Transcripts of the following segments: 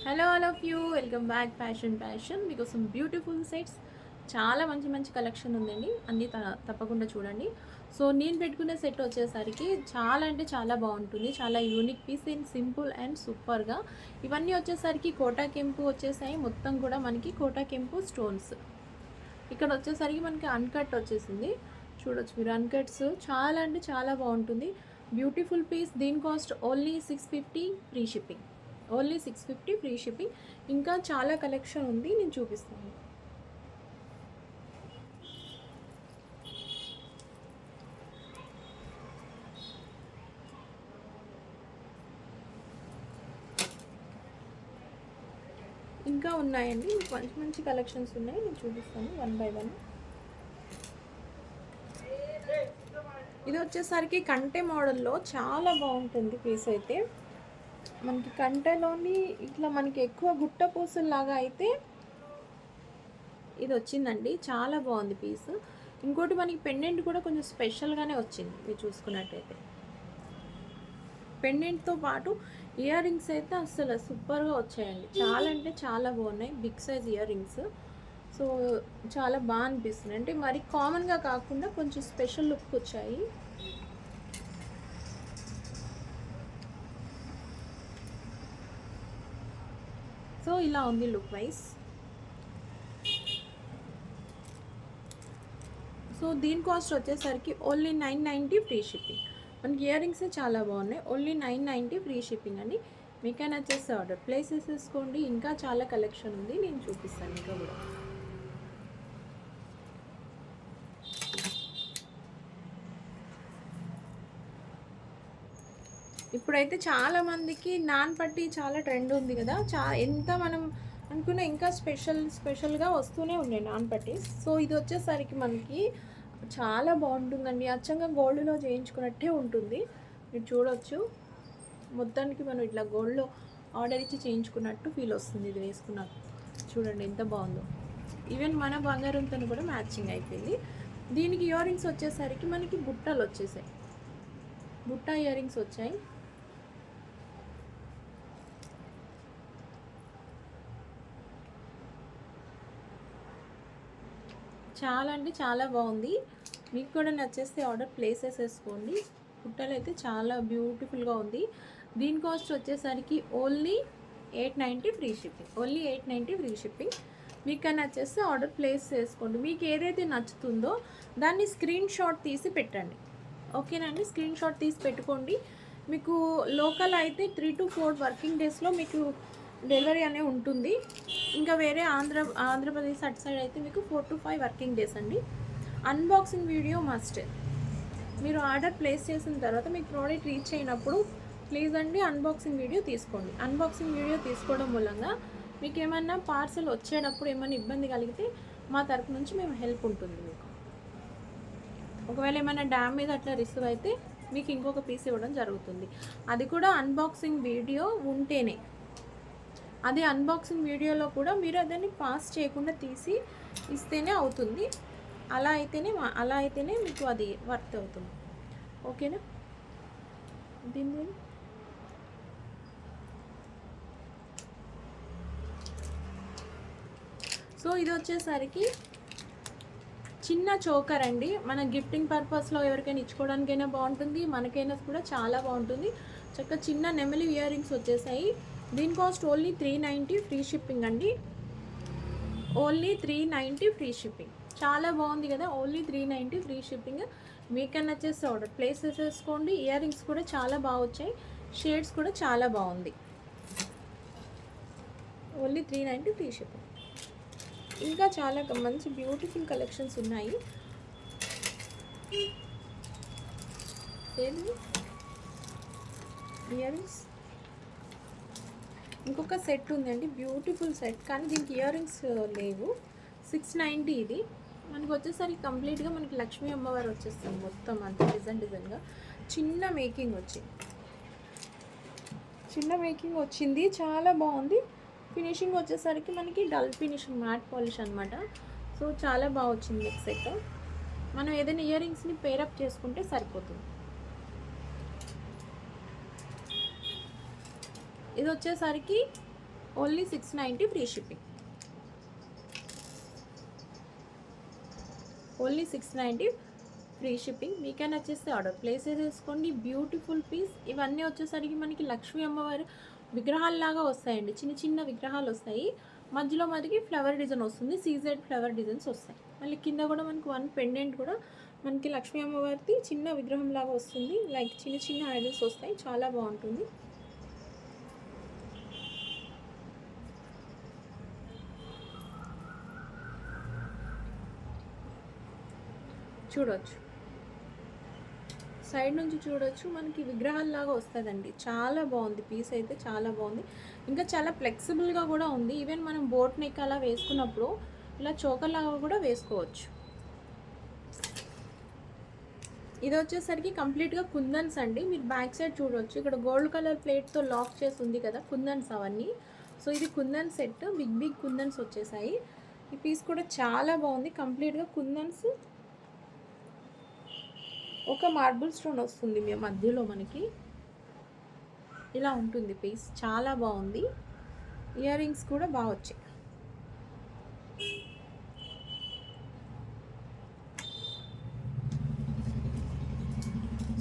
Hello all of you, welcome back fashion మీకోసం beautiful sets. చాలా మంచి మంచి కలెక్షన్ ఉందండి, అన్నీ తప్పకుండా చూడండి. సో నేను పెట్టుకునే సెట్ వచ్చేసరికి చాలా అంటే చాలా బాగుంటుంది. చాలా unique piece and simple and సూపర్గా. ఇవన్నీ వచ్చేసరికి కోటా కెంపు వచ్చేసాయి. మొత్తం కూడా మనకి కోటా కెంపు స్టోన్స్. ఇక్కడ వచ్చేసరికి మనకి అన్కట్ వచ్చేసింది. చూడొచ్చు మీరు, అన్కట్స్ చాలా అంటే చాలా బాగుంటుంది. Beautiful piece. దీని cost only 650 free shipping. Only 650 free shipping. ఇంకా చాలా కలెక్షన్ ఉంది, నేను చూపిస్తాను. ఇంకా ఉన్నాయండి, మంచి మంచి కలెక్షన్స్ ఉన్నాయి, నేను చూపిస్తాను వన్ బై వన్. ఇది వచ్చేసరికి కంటె మోడల్లో చాలా బాగుంటుంది పీస్ అయితే. మనకి కంటెలోని ఇట్లా మనకి ఎక్కువ గుట్ట పూసల్లాగా అయితే ఇది వచ్చిందండి. చాలా బాగుంది పీస్. ఇంకోటి మనకి పెండెంట్ కూడా కొంచెం స్పెషల్గానే వచ్చింది. మీరు చూసుకున్నట్టయితే పెండెంట్తో పాటు ఇయర్ రింగ్స్ అయితే అసలు సూపర్గా వచ్చాయండి. చాలా అంటే చాలా బాగున్నాయి. Big size earrings. సో చాలా బాగా అనిపిస్తుంది. అంటే మరి కామన్గా కాకుండా కొంచెం స్పెషల్ లుక్ వచ్చాయి. సో ఇలా ఉంది లుక్ వైజ్. సో దీని కాస్ట్ వచ్చేసరికి ఓన్లీ 990 ఫ్రీ షిప్పింగ్. మనకి ఇయర్ రింగ్స్ చాలా బాగున్నాయి. ఓన్లీ 990 ఫ్రీ షిప్పింగ్ అండి. మీకైనా వచ్చేసి ఆర్డర్ ప్లేస్ చేసేసుకోండి. ఇంకా చాలా కలెక్షన్ ఉంది, నేను చూపిస్తాను ఇంకా కూడా. ఇప్పుడైతే చాలామందికి నాన్ పట్టి చాలా ట్రెండ్ ఉంది కదా. ఎంత మనం అనుకున్న ఇంకా స్పెషల్గా వస్తూనే ఉన్నాయి నాన్ పట్టీస్. సో ఇది వచ్చేసరికి మనకి చాలా బాగుంటుందండి. అచ్చంగా గోల్డ్లో చేయించుకున్నట్టే ఉంటుంది. మీరు చూడవచ్చు, మొత్తానికి మనం ఇట్లా గోల్డ్లో ఆర్డర్ ఇచ్చి చేయించుకున్నట్టు ఫీల్ వస్తుంది ఇది వేసుకున్నాక. చూడండి ఎంత బాగుందో. ఈవెన్ మన బంగారంతో కూడా మ్యాచింగ్ అయిపోయింది. దీనికి ఇయర్ రింగ్స్ వచ్చేసరికి మనకి బుట్టలు వచ్చేసాయి. బుట్ట ఇయర్ రింగ్స్ వచ్చాయి. చాలా అంటే చాలా బాగుంది. మీకు కూడా నచ్చేస్తే ఆర్డర్ ప్లేస్ చేసేసుకోండి. బుట్టలు అయితే చాలా బ్యూటిఫుల్గా ఉంది. దీని కాస్ట్ వచ్చేసరికి only 890 free shipping. Only 890 free shipping. మీకు నచ్చేస్తే ఆర్డర్ ప్లేస్ చేసుకోండి. మీకు ఏదైతే నచ్చుతుందో దాన్ని స్క్రీన్ షాట్ తీసి పెట్టండి. ఓకేనండి, స్క్రీన్ షాట్ తీసి పెట్టుకోండి. మీకు లోకల్ అయితే 3 to 4 వర్కింగ్ డేస్లో మీకు డెలివరీ అనే ఉంటుంది. ఇంకా వేరే ఆంధ్రప్రదేశ్ అటు సైడ్ అయితే మీకు 4 to 5 వర్కింగ్ డేస్ అండి. Unboxing video must. మీరు ఆర్డర్ ప్లేస్ చేసిన తర్వాత మీకు ప్రోడక్ట్ రీచ్ అయినప్పుడు ప్లీజ్ అండి అన్బాక్సింగ్ వీడియో తీసుకోండి. అన్బాక్సింగ్ వీడియో తీసుకోవడం మూలంగా మీకు ఏమన్నా పార్సల్ వచ్చేటప్పుడు ఏమైనా ఇబ్బంది కలిగితే మా తరపు నుంచి మేము హెల్ప్ ఉంటుంది మీకు. ఒకవేళ ఏమైనా డ్యామేజ్ అట్లా రిసీవ్ అయితే మీకు ఇంకొక పీస్ ఇవ్వడం జరుగుతుంది. అది కూడా అన్బాక్సింగ్ వీడియో ఉంటేనే. అది అన్బాక్సింగ్ వీడియోలో కూడా మీరు అదని పాస్ చేయకుండా తీసి ఇస్తేనే అవుతుంది. అలా అయితేనే మీకు అది వర్త్ అవుతుంది. ఓకేనా. దీని సో ఇది వచ్చేసరికి చిన్న చోకర్ అండి. మన గిఫ్టింగ్ పర్పస్లో ఎవరికైనా ఇచ్చుకోవడానికైనా బాగుంటుంది, మనకైనా కూడా చాలా బాగుంటుంది. చక్కగా చిన్న నెమలి ఇయర్ రింగ్స్ వచ్చేసాయి. దీని కాస్ట్ ఓన్లీ 390 ఫ్రీ షిప్పింగ్ అండి. Only 390 free shipping. చాలా బాగుంది కదా. Only 390 free shipping. మీకన్నా వచ్చేసి ఆర్డర్ ప్లేస్ చేసేసుకోండి. ఇయర్ రింగ్స్ కూడా చాలా బాగా వచ్చాయి. షేడ్స్ కూడా చాలా బాగుంది. Only 390 free shipping. ఇంకా చాలా మంచి బ్యూటిఫుల్ కలెక్షన్స్ ఉన్నాయి. ఏది ఇయర్ రింగ్స్ ఇంకొక సెట్ ఉందండి, బ్యూటిఫుల్ సెట్. కానీ దీనికి ఇయర్ రింగ్స్ లేవు. 690 ఇది. మనకు వచ్చేసరికి కంప్లీట్గా మనకి లక్ష్మీ అమ్మవారు వచ్చేస్తుంది. మొత్తం అంతా డిజైన్గా చిన్న మేకింగ్ వచ్చింది. చాలా బాగుంది. ఫినిషింగ్ వచ్చేసరికి మనకి డల్ ఫినిషింగ్, మ్యాట్ పాలిష్ అనమాట. సో చాలా బాగా వచ్చింది నెక్ సెట్. మనం ఏదైనా ఇయర్ రింగ్స్ని పేరప్ చేసుకుంటే సరిపోతుంది. ఇది వచ్చేసరికి only 690 free shipping. Only 690 free shipping. మీకైనా వచ్చేస్తే ఆర్డర్ ప్లేస్ చేసేసుకోండి. Beautiful piece. ఇవన్నీ వచ్చేసరికి మనకి లక్ష్మీ అమ్మవారి విగ్రహాల్లాగా వస్తాయండి. చిన్న చిన్న విగ్రహాలు వస్తాయి. మధ్యలో మనకి ఫ్లవర్ డిజైన్ వస్తుంది. సీజెడ్ ఫ్లవర్ డిజైన్స్ వస్తాయి. మళ్ళీ కింద కూడా మనకి వన్ పెండెంట్ కూడా మనకి లక్ష్మీ అమ్మవారిది చిన్న విగ్రహం లాగా వస్తుంది. లైక్ చిన్న చిన్న ఐడల్స్ వస్తాయి. చాలా బాగుంటుంది. చూడవచ్చు, సైడ్ నుంచి చూడొచ్చు, మనకి విగ్రహాల్లాగా వస్తుందండి. చాలా బాగుంది పీస్ అయితే, చాలా బాగుంది. ఇంకా చాలా ఫ్లెక్సిబుల్గా కూడా ఉంది. ఈవెన్ మనం బోట్ నెక్ అలా వేసుకున్నప్పుడు ఇలా చోకలాగా కూడా వేసుకోవచ్చు. ఇది వచ్చేసరికి కంప్లీట్గా కుందన్స్ అండి. మీరు బ్యాక్ సైడ్ చూడవచ్చు, ఇక్కడ గోల్డ్ కలర్ ప్లేట్తో లాక్ చేసి ఉంది కదా కుందన్స్ అవన్నీ. సో ఇది కుందన్ సెట్, బిగ్ బిగ్ కుందన్స్ వచ్చేసాయి. ఈ పీస్ కూడా చాలా బాగుంది. కంప్లీట్గా కుందన్స్, ఒక మార్బుల్ స్టోన్ వస్తుంది మీ మధ్యలో, మనకి ఇలా ఉంటుంది పీస్. చాలా బాగుంది. ఇయర్ రింగ్స్ కూడా బాగా వచ్చాయి.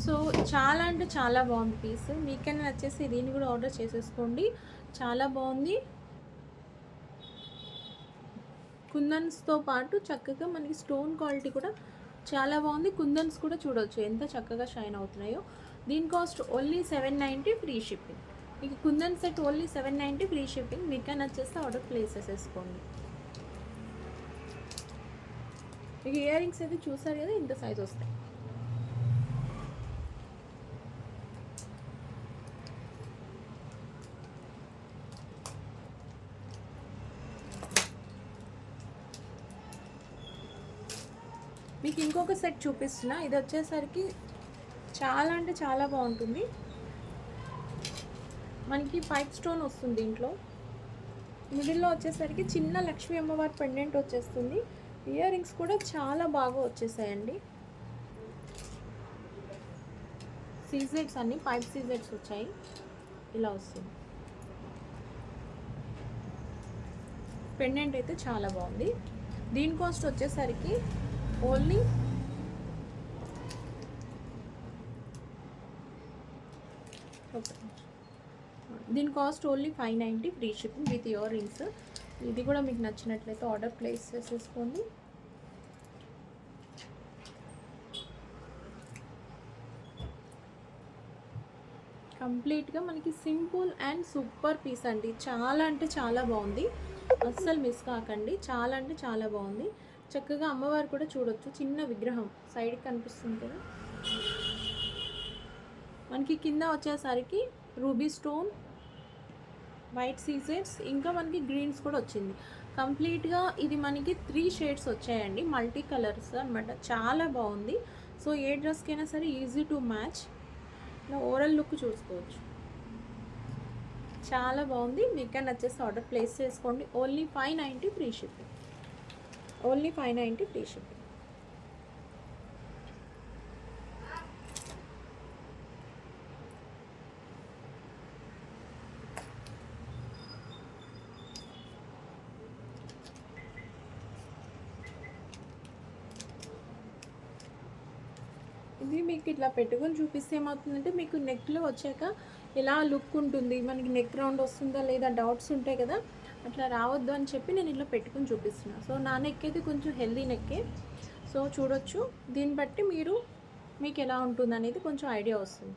సో చాలా అంటే చాలా బాగుంది పీస్. మీకైనా వచ్చేసి దీన్ని కూడా ఆర్డర్ చేసేసుకోండి. చాలా బాగుంది. కుందన్స్తో పాటు చక్కగా మనకి స్టోన్ క్వాలిటీ కూడా చాలా బాగుంది. కుందన్స్ కూడా చూడవచ్చు ఎంత చక్కగా షైన్ అవుతున్నాయో. దీని కాస్ట్ ఓన్లీ 790 ఫ్రీ షిప్పింగ్. మీకు kundan set only 790 free shipping. మీకైనా వచ్చేస్తే ఆర్డర్ ప్లేస్ చేసేసుకోండి. మీకు ఇయర్ రింగ్స్ అయితే చూసారు కదా, ఇంత సైజ్ వస్తాయి. మీకు ఇంకొక సెట్ చూపిస్తున్నా. ఇది వచ్చేసరికి చాలా అంటే చాలా బాగుంటుంది. మనకి పైప్ స్టోన్ వస్తుంది దీంట్లో. మిడిల్లో వచ్చేసరికి చిన్న లక్ష్మీ అమ్మవారి పెండెంట్ వచ్చేస్తుంది. ఇయర్ రింగ్స్ కూడా చాలా బాగా వచ్చేసాయండి. సీజెడ్స్ అన్ని పైప్ సీజెడ్స్ వచ్చాయి. ఇలా వస్తుంది. పెండెంట్ అయితే చాలా బాగుంది. దీని కాస్ట్ వచ్చేసరికి ఓన్లీ దీని cost only 590 free shipping with ear rings. ఇది కూడా మీకు నచ్చినట్లయితే ఆర్డర్ ప్లేస్ చేసేసుకోండి. కంప్లీట్గా మనకి సింపుల్ అండ్ సూపర్ పీస్ అండి. చాలా అంటే చాలా బాగుంది. అస్సలు మిస్ కాకండి. చాలా అంటే చాలా బాగుంది. చక్కగా అమ్మవారు కూడా చూడొచ్చు. చిన్న విగ్రహం సైడ్కి కనిపిస్తుంది కదా. మనకి కింద వచ్చేసరికి రూబీ స్టోన్, వైట్ సీజెడ్స్, ఇంకా మనకి గ్రీన్స్ కూడా వచ్చింది. కంప్లీట్గా ఇది మనకి 3 షేడ్స్ వచ్చాయండి. మల్టీ కలర్స్ అనమాట. చాలా బాగుంది. సో ఏ డ్రెస్కైనా సరే ఈజీ టు మ్యాచ్. ఇలా ఓవరాల్ లుక్ చూసుకోవచ్చు. చాలా బాగుంది. మీకు నచ్చేసి ఆర్డర్ ప్లేస్ చేసుకోండి. Only 590 free shipping. Only 590 free shipping. ఇది మీకు ఇట్లా పెట్టుకొని చూపిస్తే ఏమవుతుందంటే మీకు నెక్లో వచ్చాక ఎలా లుక్ ఉంటుంది, మనకి నెక్ రౌండ్ వస్తుందా లేదా డౌట్స్ ఉంటాయి కదా, అట్లా రావద్దు అని చెప్పి నేను ఇట్లా పెట్టుకొని చూపిస్తున్నాను. సో నా నెక్ అయితే కొంచెం హెల్దీ నెక్కే. సో చూడొచ్చు. దీన్ని బట్టి మీకు ఎలా ఉంటుంది అనేది కొంచెం ఐడియా వస్తుంది.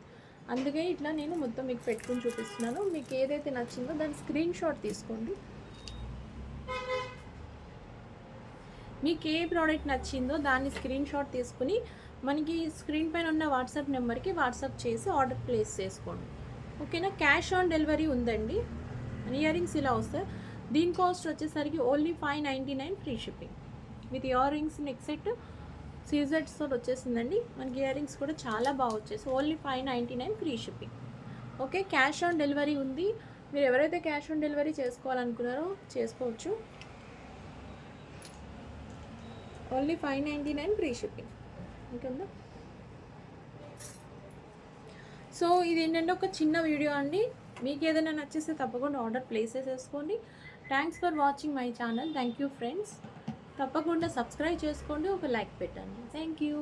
అందుకే ఇట్లా నేను మొత్తం మీకు పెట్టుకొని చూపిస్తున్నాను. మీకు ఏదైతే నచ్చిందో దాని స్క్రీన్ షాట్ తీసుకోండి. మీకు ఏ ప్రోడక్ట్ నచ్చిందో దాన్ని స్క్రీన్ షాట్ తీసుకుని మనకి స్క్రీన్ పైన ఉన్న వాట్సాప్ నెంబర్కి వాట్సాప్ చేసి ఆర్డర్ ప్లేస్ చేసుకోండి. ఓకేనా. క్యాష్ ఆన్ డెలివరీ ఉందండి. ఇయర్ రింగ్స్ ఇలా వస్తాయి. దీని కాస్ట్ వచ్చేసరికి only 599 free shipping with earrings. Neck set సీజెడ్స్తో వచ్చేసిందండి. మనకి ఇయర్ రింగ్స్ కూడా చాలా బాగా వచ్చేసి only 599 free shipping. Okay. Cash on delivery ఉంది. మీరు ఎవరైతే క్యాష్ ఆన్ డెలివరీ చేసుకోవాలనుకున్నారో చేసుకోవచ్చు. Only 599 free shipping. ఇంకేందా. సో ఇది ఏంటంటే ఒక చిన్న వీడియో అండి. మీకు ఏదైనా నచ్చిస్తే తప్పకుండా ఆర్డర్ ప్లేస్ చేసేసుకోండి. Thanks for watching my channel. Thank you friends. తప్పకుండా సబ్స్క్రైబ్ చేసుకోండి, ఒక లైక్ పెట్టండి. Thank you.